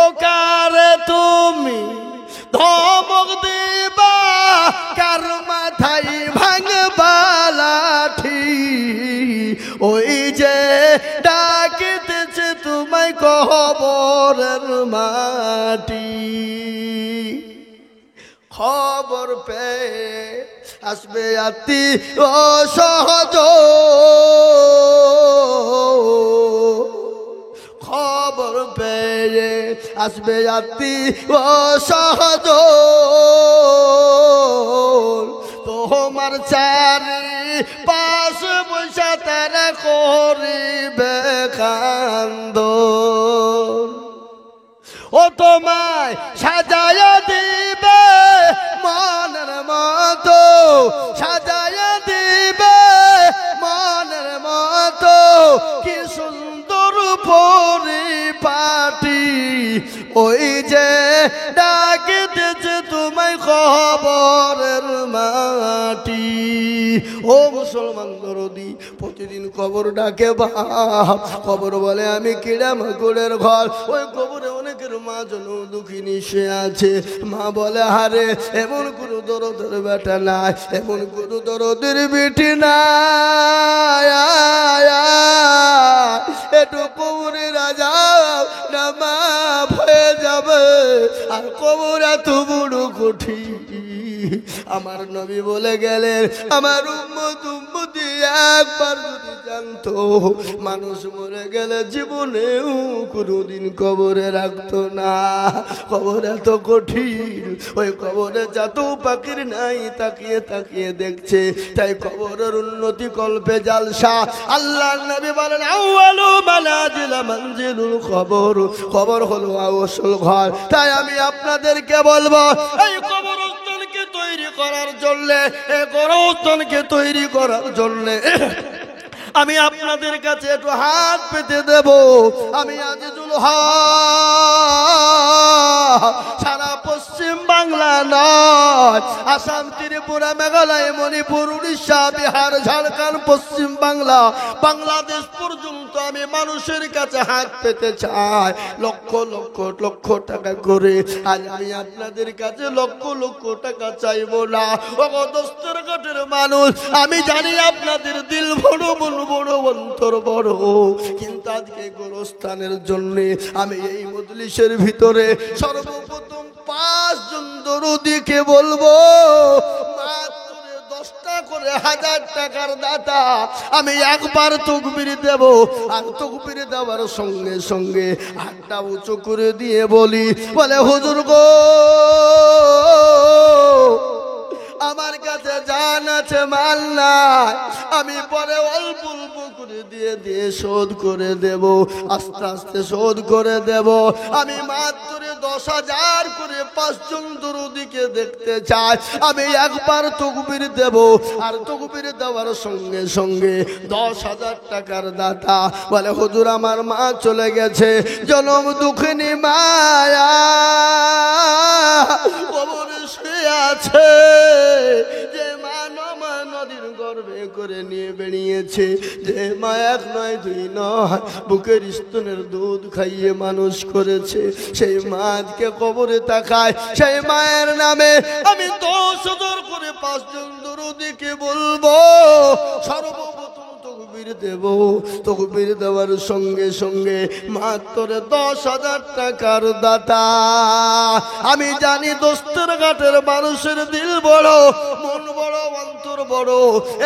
ও কারে তুমি ধমক দিবা, কার মাথায় ভাঙবা লাঠি, ওই যে ডাকিতেছে তোমায় কবরের মাটি। খবর পেয়ে আসবে আতি ও সহজ, খবর পেয়ে আসবে আতি ও সহজ, তোমার চারি পাশ বৈশা তারা করিবে কান্দন। ও তোমায় সাজায়া দিবে মনের মতো, সাজায়া দিবে মনের মতো, কি সুন্দর পরিপাটি, ওই যে ডাকিতেছে তোমায় কবরের মাটি। ও মুসলমান দরদি, প্রতিদিন কবর ডাকে বাপ, কবর বলে আমি কিড়ামাকুড়ের ঘর। ওই কবরে অনেকের মা জন দুঃখিনী সে আছে, মা বলে হারে এমন কোনো দরদের বেটা নাই, এমন কোনো দরদের বেটি নাই, একটু কবরে রাজা না মা ভয়ে যাবে। আর কবর এত বড় কঠিন, আমার নবী বলে গেলেন আমার উম্মত উম্মতি একবার যদি জানতো, মানুষ মরে গেলে জীবনেও কোনোদিন কবরে রাখতো না। কবর এত কঠিন, ওই কবরে যত পাখির নাই তাকিয়ে তাকিয়ে দেখছে, তাই কবরের উন্নতি কল্পে জালসা। আল্লাহ নবী বলেন আউয়ালু মানাজিল মানজিলুল কবর, কবর হলো আসল ঘর। তাই আমি আপনাদেরকে বলবো, এই কবরস্থানকে তৈরি করার জন্য, এই কবরস্থানকে তৈরি করার জন্য আমি আপনাদের কাছে একটু হাত পেতে দেব। আমি আজিজুল হক সারা পশ্চিম বাংলা নয়, আসাম, ত্রিপুরা, মেঘালয়, মণিপুর, উড়িষ্যা, বিহার, ঝাড়খণ্ড, পশ্চিম বাংলা, বাংলাদেশ পর্যন্ত আমি মানুষের কাছে হাত পেতে চাই, লক্ষ লক্ষ লক্ষ টাকা করে। আজ আমি আপনাদের কাছে লক্ষ লক্ষ টাকা চাইবো না। ও দোস্তের ঘাটের মানুষ, আমি জানি আপনাদের দিল বড় বড় বড়, অন্তর বড়, কিন্তু আজকে গোরস্থানের জন্য আমি এই মজলিসের ভিতরে সর্বপ্রথম 5 জন দরদিকে বলবো, মাত্র 10টা করে 1000 টাকার দাতা আমি একবার তাকবীর দেব। আর তাকবীর দেওয়ার সঙ্গে সঙ্গে হাতটা উঁচু করে দিয়ে বলি, বলে হুজুর গো আমার কাছে জান আছে মাল নাই, আমি পরে অল্প অল্প করে দিয়ে দিয়ে শোধ করে দেব, আস্তে আস্তে শোধ করে দেব। আমি মাত্র 10,000 করে 5 জন দরদিকে দেখতে চাই। আমি একবার তাকবীর দেব, আর তাকবীর দেওয়ার সঙ্গে সঙ্গে 10,000 টাকার দাতা বলে হুজুর আমার মা চলে গেছে, জনম দুঃখিনী মায়া কবরে শুয়ে আছে। যে মা নদীর গর্ভে করে নিয়ে বেরিয়েছে, যে মা 1 নয় 2 নয় বুকের স্তনের দুধ খাইয়ে মানুষ করেছে, সেই মাকে কবরে তাকায়। সেই মায়ের নামে আমি 10,000 করে 5 জন দরদিকে বলবো, সর্বপ্রথম তাকবীর দেব। তাকবীর দেওয়ার সঙ্গে সঙ্গে মাত্র 10,000 টাকার দাতা। আমি জানি দোস্তের ঘাটের মানুষের দিল বড়, মন বড়, অন্তর বড়।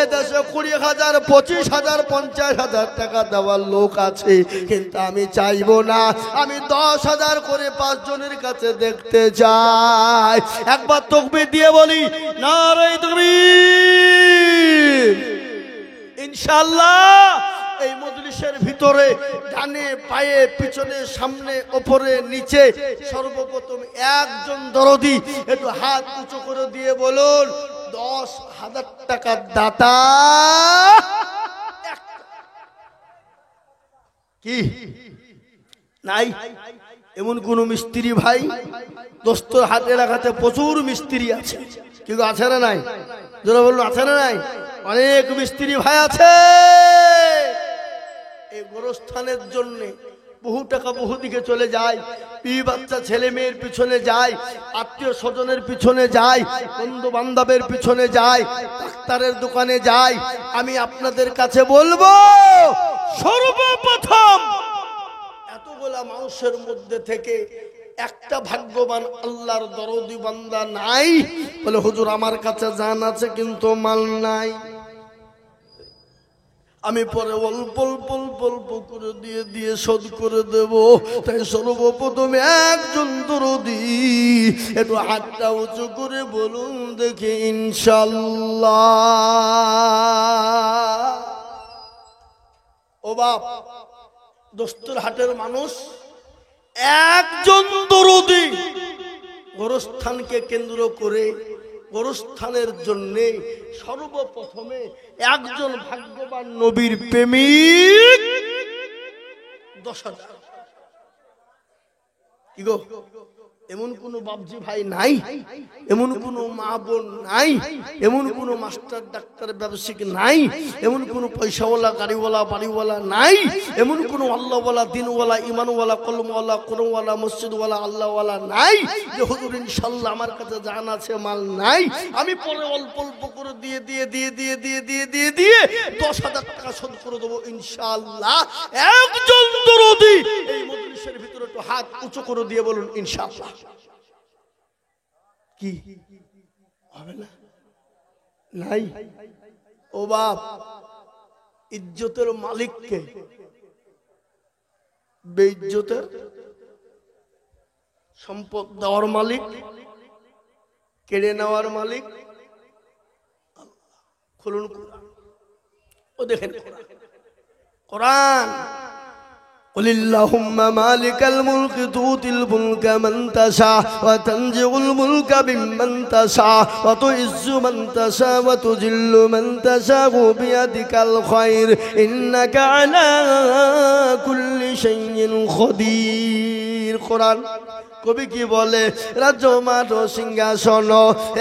এদেশে 20,000 25,000 50,000 টাকা দেওয়ার লোক আছে, কিন্তু আমি চাইবো না। আমি 10,000 করে 5 জনের কাছে দেখতে চাই। একবার তাকবীর দিয়ে বলি নারে তাকবীর। ইনশাআল্লাহ এই মজলিসের ভিতরে ডানে পায়ে পিছনে সামনে উপরে নিচে সর্বপ্রথম একজন দরদি একটু হাত উঁচু করে দিয়ে বলুন 10,000 টাকার দাতা। কি নাই? এমন কোন মিস্ত্রি ভাই? দোস্তর হাতে লাগাতে প্রচুর মিস্ত্রি আছে, কিন্তু আছে না নাই? যারা বলুন আছে না নাই? অনেক মিস্ত্রি ভাই আছে। এই গোরস্থানের জন্য বহু টাকা বহু দিকে চলে যায়, বিবি বাচ্চা ছেলে মেয়ের পিছনে যায়, আত্মীয় স্বজনের পিছনে যায়, বন্ধু বান্ধবের পিছনে যায়, ডাক্তারের দোকানে যায়। আমি আপনাদের কাছে বলবো সর্বপ্রথম এতগুলা মানুষের মধ্যে থেকে একটা ভাগ্যবান আল্লাহর দরদি বান্দা নাই বলে হুজুর আমার কাছে জান আছে কিন্তু মাল নাই। আমি পরে অল্প অল্প অল্প অল্প করে দিয়ে দিয়ে শোধ করে দেব। তাই সর্বপ্রথম একজন দরদি একটু হাতটা উঁচু করে বলুন দেখি ইনশাআল্লাহ। ও বাপ, দোস্তর হাটের মানুষ একজন দরদি গোরস্থানকে কেন্দ্র করে গোরস্থানের জন্য সর্বপ্রথমে একজন ভাগ্যবান নবীর প্রেমিক 10,000। কি গো, এমন কোন বাবজি ভাই নাই, এমন কোন মা বোন নাই, এমন কোন মাস্টার ডাক্তার ব্যবসায়িক নাই, এমন কোন পয়সাওয়ালা গাড়িওয়ালা বাড়িওয়ালা নাই, এমন কোন আল্লাহওয়ালা দিনওয়ালা ইমানওয়ালা কলমওয়ালা কোরআনওয়ালা মসজিদওয়ালা আল্লাহওয়ালা নাই যে হুজুর ইনশাআল্লাহ আমার কাছে জান আছে মাল নাই। আমি পরে অল্প অল্প করে দিয়ে দিয়ে দিয়ে দিয়ে দিয়ে দিয়ে দিয়ে দিয়ে 10,000 টাকা শোধ করে দেবো ইনশাআল্লাহ। একজন দরদি এই মজলিসের ভিতরে একটু হাত উঁচু করে দিয়ে বলুন ইনশাআল্লাহ। কি হবে না? নাই? ও বাপ, ইজ্জতের মালিককে বেইজ্জতের সম্পদ দেওয়ার মালিক, কেড়ে নেওয়ার মালিক খুলুন ও দেখেন কোরআন। قل اللهم مالك الملك تؤتي الملك من تشاء وتنزع الملك ممن تشاء وتعز من تشاء وتذل من تشاء بيدك الخير إنك على كل شيء قدير। কোরআন কবি কি বলে? রাজ্য মাঠ সিংহাসন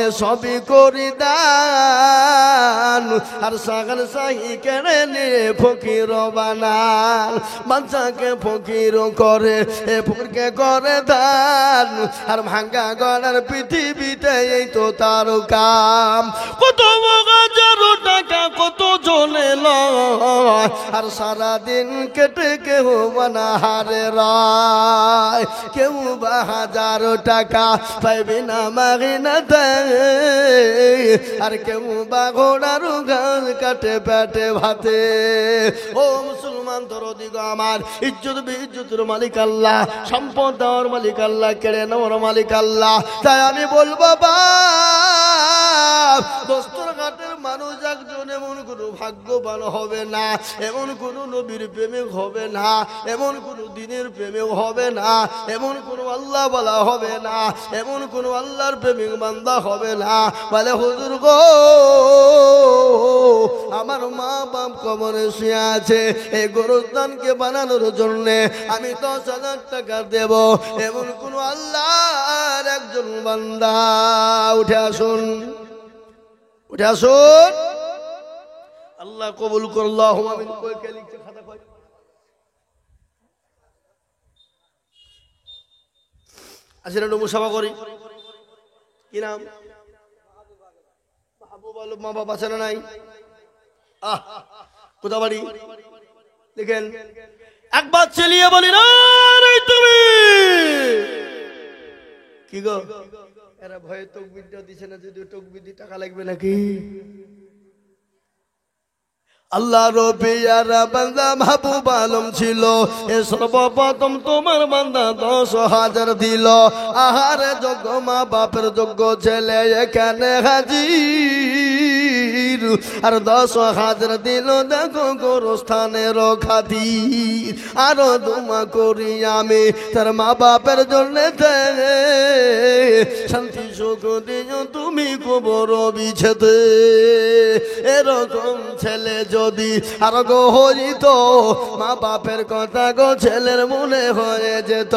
এ সবই করি দান, আর সাগর সাহি কেড়ে নিয়ে ফকির বানান। বাচ্চাকে ফকির করে এ ফকিরকে করে দান, আর ভাঙ্গা গড়ার পৃথিবীতে এই তো তার কাম। কত হাজারো টাকা কত জনে লয়, আর সারাদিন কেটে কেউ বানাহারে রায়। কেউ বা 1,000 টাকা পাইবে না মাগিনাতে, আর কেউ বা ঘোড়ার গান কাটে পেটে ভাতে। ও মুসলমান দরদি গো আমার, ইজ্জত বিজ্জতের মালিক আল্লাহ, সম্পদ দেওয়ার মালিক আল্লাহ, কেড়ে নেওয়ার মালিক আল্লাহ। তাই আমি বলবো বাপ, দস্তর ঘাটের মানুষ একজন এমন কোনো ভাগ্যবান হবে না, এমন কোনো নবীর প্রেমিক হবে না, এমন কোনো দিনের প্রেমিক হবে না, এমন কোনো আল্লাহ বলা হবে না, এমন কোনো আল্লাহর প্রেমিক বান্দা হবে না বলে হুজুর গো আমার মা বাপ কবরে শুয়ে আছে, এই গোরস্থানকে বানানোর জন্য আমি 10,000 টাকা দেব, এমন কোন আল্লাহর একজন বান্দা উঠে আসুন, উঠে আসুন। আল্লাহ কবুল করল। আমিন। কই কে লিখছে খাতা কই? আসলে একটু মুসাফা করি। কি নাম? মাহবুব আলম। মা বাবা আছে না নাই? কোথা বাড়ি? দেখেন একবার চালিয়ে বলি না তুমি কি গো, এরা ভয়ে তকবিরটা দিছে না, যদি তকবির দি টাকা লাগবে নাকি? আল্লাহ রবিয়ারা বান্দা মাহবুব আলম ছিল, এ সর্বপ্রথম তোমার বান্দা 10,000 দিল। আহারে যোগ্য মা বাপের যোগ্য ছেলে এখানে হাজির, আর 10,000 দিল দেখো গোরস্থানের খাতির। আরো দুমা করি আমি তার মা বাপের জন্য শান্তি সুখ দিও তুমি কবর বিছেতে। এরকম ছেলে যদি আর গো হইত, মা বাপের কথা গো ছেলের মনে হয়ে যেত।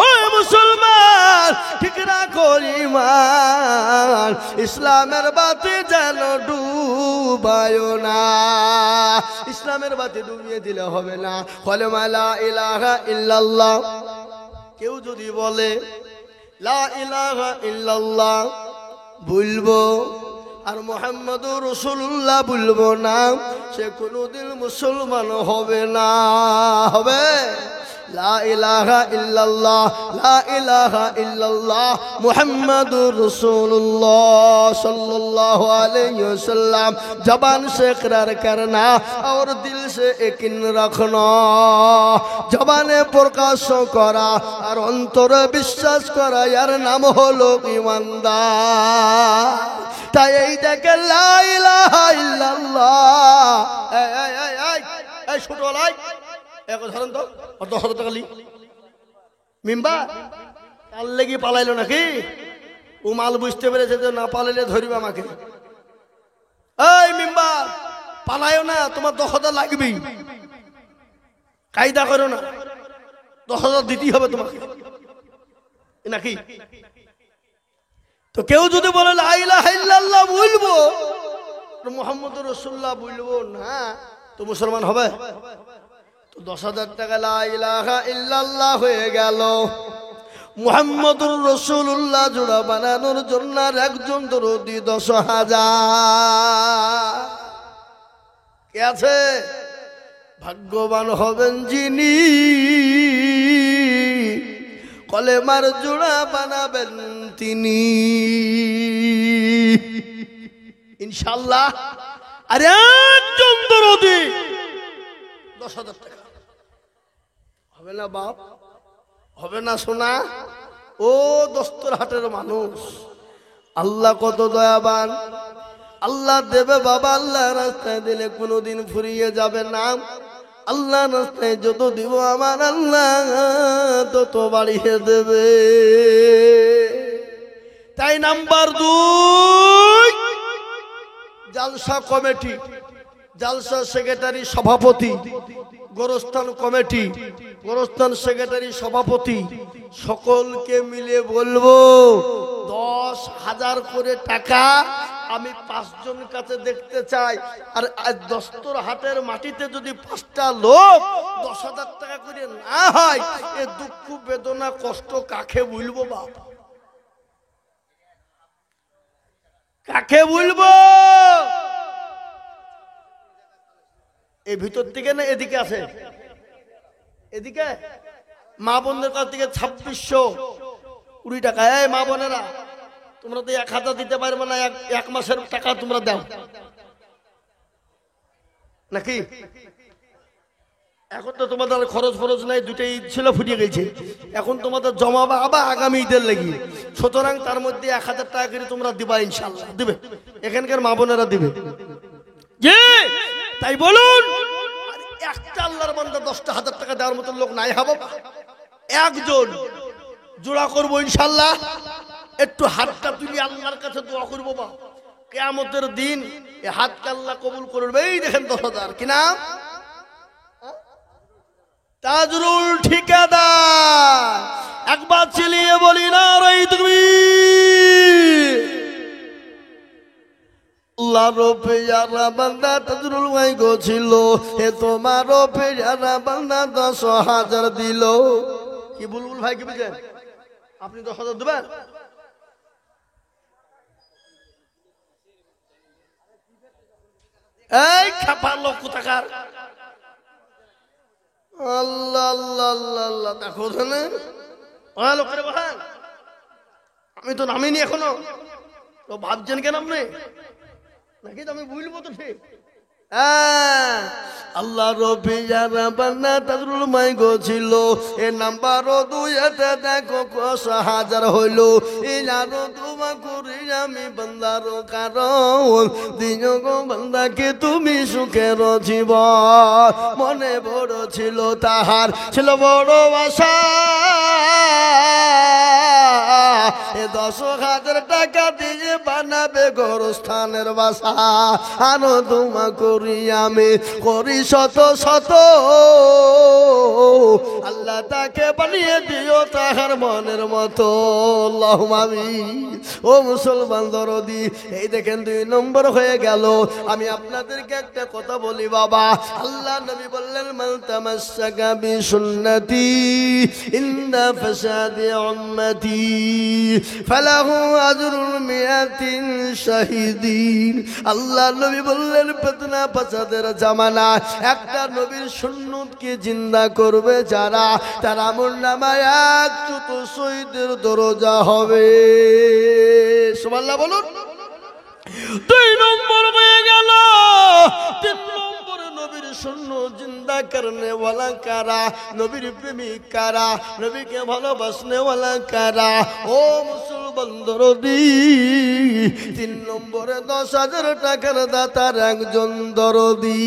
ও মুসলমান ঠিক রাখো ঈমান, ইসলামের বাতি যেন ডুবায় না, ইসলামের বাতি ডুবিয়ে দিলে হবে না। কালেমা লা ইলাহা ইল্লাল্লাহ কেউ যদি বলে লা ইলাহা ইল্লাল্লাহ বলবো আর মুহাম্মাদুর রাসূলুল্লাহ বলবো না, সে কোনোদিন মুসলমান হবে না। হবে লা ইলাহা ইল্লাল্লাহ, লা ইলাহা ইল্লাল্লাহ মুহাম্মাদুর রাসূলুল্লাহ सल्लल्लाहु अलैहि वसल्लम। जबान से इकरार करना और दिल से यकीन रखना, जबाने प्रकाश करा और अंतरे विश्वास करा, यार नाम हलो ईमानदार। তাই এই দেখে লা ইলাহা ইল্লাল্লাহ। এই ছোট লাই এক ধরেন তো 10,000 টাকা লি মিম্বা কাল লেগে পালাইলো নাকি? ও মাল বুঝতে পেরেছে যে না পালাইলে ধরবে আমাকে। এই মিম্বা পালাইও না, তোমার 10,000 লাগবেই, কায়দা করো না, 10,000 দিতেই হবে তোমাকে নাকি? তো কেউ যদি বলে লা ইলাহা ইল্লাল্লাহ বলবো, মুহাম্মদুর রাসূলুল্লাহ বলবো না, তো মুসলমান হবে? তো 10,000 টাকা লা ইলাহা ইল্লাল্লাহ হয়ে গেল। মুহাম্মদুর রাসূলুল্লাহ জোড়া বানানোর জন্য একজন দরদি 10,000 কে আছে? ভাগ্যবান হবেন যিনি কলেমার জোড়া বানাবেন তিনি ইনশাআল্লাহ। আর একজন দরদি 10,000 টাকা হবে না বাপ, হবে না সোনা? ও দস্তর হাটের মানুষ, আল্লাহ কত দয়াবান, আল্লাহ দেবে বাবা। আল্লাহ রাস্তায় দিলে কোনোদিন ফুরিয়ে যাবে না, আল্লাহ রাস্তায় যত দিব আমার আল্লাহ তত বাড়িয়ে দেবে। তাই নাম্বার 2 জালসা কমিটি, জালসা সেক্রেটারি সভাপতি, গোরস্থান কমিটি, গোরস্থান সেক্রেটারি সভাপতি সকলকে মিলে বলবো 10,000 করে টাকা আমি 5 জন কাছে দেখতে চাই। আর দস্তর হাটের মাটিতে যদি 5টা লোক 10,000 টাকা করে না হয়, এ দুঃখ বেদনা কষ্ট কাকে বলবো বাপ, কাকে বলবো? এই ভিতর থেকে না এদিকে আছে, এদিকে মা বোনদের কাছ থেকে 2620 টাকা। এই মা বোনেরা তোমরা তো 1,000 দিতে পারবে না, এক মাসের টাকা তোমরা দাও নাকি? এখন তো তোমাদের খরচ ফরচ নাই, দুটাই ছিল ফুটিয়ে গেছে। এখন তোমাদের জমাবা আবার আগামী ঈদের লাগি, সুতরাং তার মধ্যে 1000 টাকা করে তোমরা দিবা, ইনশাল্লাহ দিবে, এখানকার মা বোনেরা দিবে। জি তাই বলুন, একটা আল্লাহর বান্দা 10,000 টাকা দেওয়ার মতো লোক নাই হবো, একজন জোড়া করবো ইনশাল্লাহ। একটু হাতটা তুলি আল্লাহর কাছে দোয়া করবো, বা কিয়ামতের দিন এই হাতকে আল্লাহ কবুল করবে। এই দেখেন 10,000, কি নাম? তাজরুল ঠিকাদার। একবার চিলিয়ে বলি না রে তুমি। আল্লাহর পেয়ারা বান্দা তাজরুল ভাই গো ছিল, হে তোমার পেয়ারা বান্দা 10,000 দিল। কি বুলবুল ভাই, কি বুঝেন আপনি? 10,000 দেবেন? এই খাপার লোক কোথাকার। আল্লাহ আল্লাহ আল্লাহ আল্লাহ, দেখো লোকের বহান, আমি তো নামিনি এখনো, তো ভাবছেন কেন আপনি? নাকি তো আমি বুঝলবো তো ঠিক। আল্লাহ রবিয়ারা বান্না তাজরুল মাই গো ছিল, এ নাম্বারও 2-তে দেখো 10,000 হইল। এই আরো দোয়া করি আমি বান্দারও, কারণ দিও গো বান্দাকে তুমি সুখের জীবন। মনে বড় ছিল তাহার, ছিল বড় আশা, এ 10,000 টাকা দিয়ে বানাবে গোরস্থানের বাসা। আনো দোয়া করি আমি, করি শত শত, আল্লাহ তাকে বানিয়ে দিও তাহার মনের মতো। আল্লাহুম্মা আমিন। ও মুসলমান দরদি, এই দেখেন 2 নম্বর হয়ে গেল। আমি আপনাদেরকে একটা কথা বলি বাবা, আল্লাহ নবী বললেন, মান তামাসসাকা বিসুন্নতি ইনদা ফাসাদি উম্মতি ফালাহু আজরুল মিয়াতিন শাহিদিন। আল্লাহ নবী বললেন, ফিতনা ফাসাদের জামানা একটা নবীর সুন্নতকে জিন্দা করবে যারা, তার আমলনামায় 1 শহীদের দরজা হবে। সুবহানাল্লাহ বলুন। 2 নম্বর হয়ে গেল। 3 নম্বর নবীর সুন্নত জিন্দা করনে ওয়ালা কারা, নবীর প্রেমিক কারা, নবীকে ভালোবাসনে ওয়ালা কারা। ও মুসলমান দরদি, 3 নম্বরে 10,000 টাকার দাতার একজন দরদি।